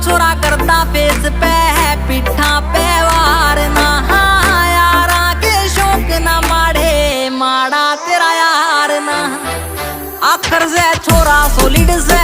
छोरा करता फेस पे है पिठा पे वार ना। यारा के शौक ना माड़े माड़ा तेरा यार ना। आखर से छोरा सोलिड से